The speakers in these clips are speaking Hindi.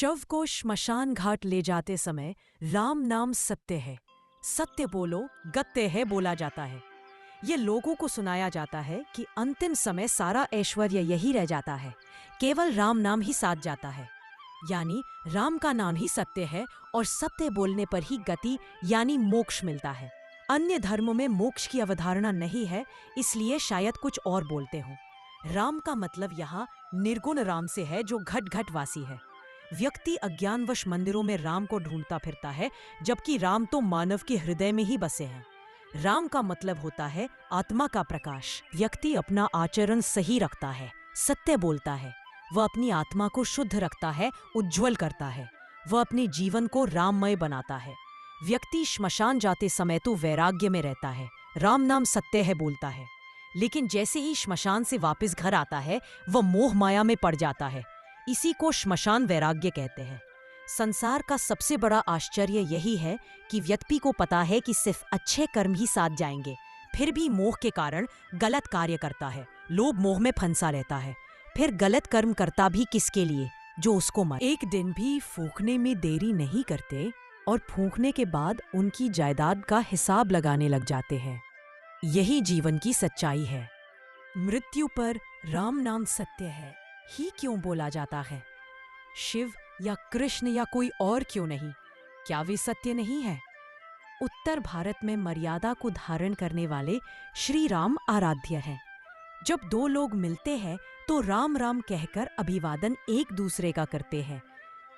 शव को श्मशान घाट ले जाते समय राम नाम सत्य है, सत्य बोलो गत्य है बोला जाता है। ये लोगों को सुनाया जाता है कि अंतिम समय सारा ऐश्वर्य यही रह जाता है, केवल राम नाम ही साथ जाता है। यानी राम का नाम ही सत्य है और सत्य बोलने पर ही गति यानी मोक्ष मिलता है। अन्य धर्मों में मोक्ष की अवधारणा नहीं है, इसलिए शायद कुछ और बोलते हों। राम का मतलब यहाँ निर्गुण राम से है जो घट घट वासी है। व्यक्ति अज्ञानवश मंदिरों में राम को ढूंढता फिरता है, जबकि राम तो मानव के हृदय में ही बसे हैं। राम का मतलब होता है आत्मा का प्रकाश। व्यक्ति अपना आचरण सही रखता है, सत्य बोलता है, वह अपनी आत्मा को शुद्ध रखता है, उज्जवल करता है, वह अपने जीवन को राममय बनाता है। व्यक्ति श्मशान जाते समय तो वैराग्य में रहता है, राम नाम सत्य है बोलता है, लेकिन जैसे ही श्मशान से वापस घर आता है वह मोह माया में पड़ जाता है। इसी को श्मशान वैराग्य कहते हैं। संसार का सबसे बड़ा आश्चर्य यही है कि व्यक्ति को पता है कि सिर्फ अच्छे कर्म ही साथ जाएंगे, फिर भी मोह के कारण गलत कार्य करता है, लोभ मोह में फंसा रहता है। फिर गलत कर्म करता भी किसके लिए? जो उसको मारे। एक दिन भी फूंकने में देरी नहीं करते और फूंकने के बाद उनकी जायदाद का हिसाब लगाने लग जाते हैं। यही जीवन की सच्चाई है। मृत्यु पर राम नाम सत्य है ही क्यों बोला जाता है? शिव या कृष्ण या कोई और क्यों नहीं? क्या वे सत्य नहीं है? उत्तर भारत में मर्यादा को धारण करने वाले श्री राम आराध्य हैं। जब दो लोग मिलते हैं तो राम राम कहकर अभिवादन एक दूसरे का करते हैं।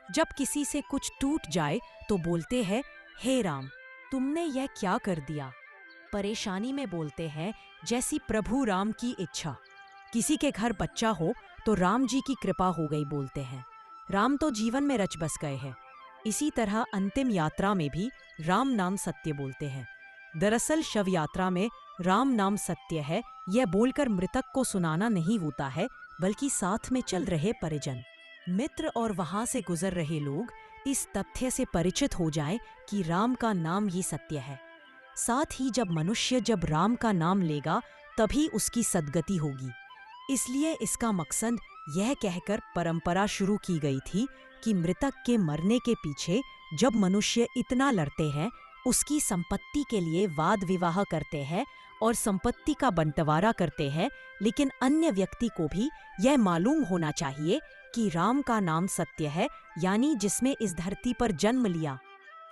जब किसी से कुछ टूट जाए तो बोलते हैं, हे राम तुमने यह क्या कर दिया? परेशानी में बोलते हैं, जैसी प्रभु राम की इच्छा। किसी के घर बच्चा हो तो राम जी की कृपा हो गई बोलते हैं। राम तो जीवन में रच बस गए हैं। इसी तरह अंतिम यात्रा में भी राम नाम सत्य बोलते हैं। दरअसल शव यात्रा में राम नाम सत्य है यह बोलकर मृतक को सुनाना नहीं होता है, बल्कि साथ में चल रहे परिजन, मित्र और वहां से गुजर रहे लोग इस तथ्य से परिचित हो जाएं कि राम का नाम ही सत्य है। साथ ही जब मनुष्य जब राम का नाम लेगा तभी उसकी सद्गति होगी। इसलिए इसका मकसद यह कहकर परंपरा शुरू की गई थी कि मृतक के मरने के पीछे जब मनुष्य इतना लड़ते हैं, उसकी संपत्ति के लिए वाद विवाह करते हैं और संपत्ति का बंटवारा करते हैं, लेकिन अन्य व्यक्ति को भी यह मालूम होना चाहिए कि राम का नाम सत्य है, यानी जिसमें इस धरती पर जन्म लिया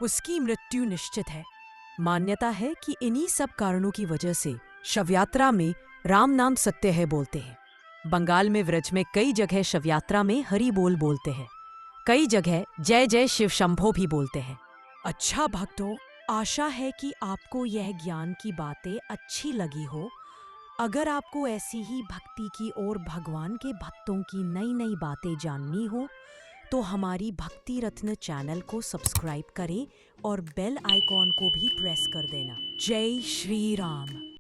उसकी मृत्यु निश्चित है। मान्यता है कि इन्हीं सब कारणों की वजह से शवयात्रा में राम नाम सत्य है बोलते हैं। बंगाल में व्रज में कई जगह शवयात्रा में हरि बोल बोलते हैं, कई जगह जय जय शिव शंभो भी बोलते हैं। अच्छा भक्तों, आशा है कि आपको यह ज्ञान की बातें अच्छी लगी हो। अगर आपको ऐसी ही भक्ति की और भगवान के भक्तों की नई नई बातें जाननी हो तो हमारी भक्ति रत्न चैनल को सब्सक्राइब करें और बेल आइकॉन को भी प्रेस कर देना। जय श्री राम।